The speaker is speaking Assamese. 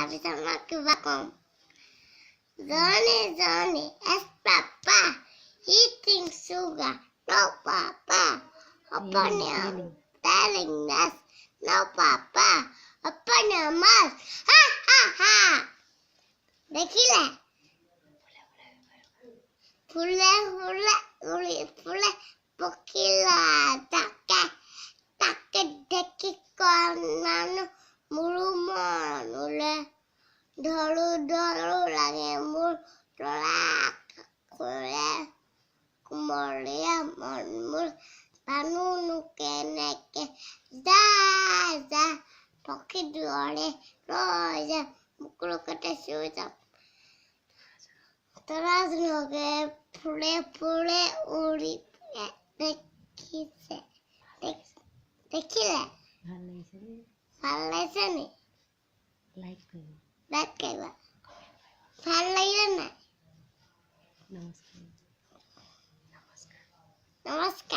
তাৰপিছত মই কিবা কম Johnny as Papa eating sugar no Papa open your telling us no Papa open your mouth ha ha ha দেখিলে ফুলে ফুলে উৰি ফুলে পখিলা তাকে তাকে দেখি কণানো মোৰো মন উলে ধৰো ধৰো লাগে মোৰ তৰা খুলে কুমলীয়া মন মোৰ জানো কেনেকে যা যা পক্ষী দৰে ৰৈ যা মুকুলকতে চুই যাম তৰাজ লগে ফুলে ফুলে উৰি দেখিছে দেখিলে ভাল লাগিছে নি লাইক কৰিবা ভাল লাগিলে নাই নমস্কাৰ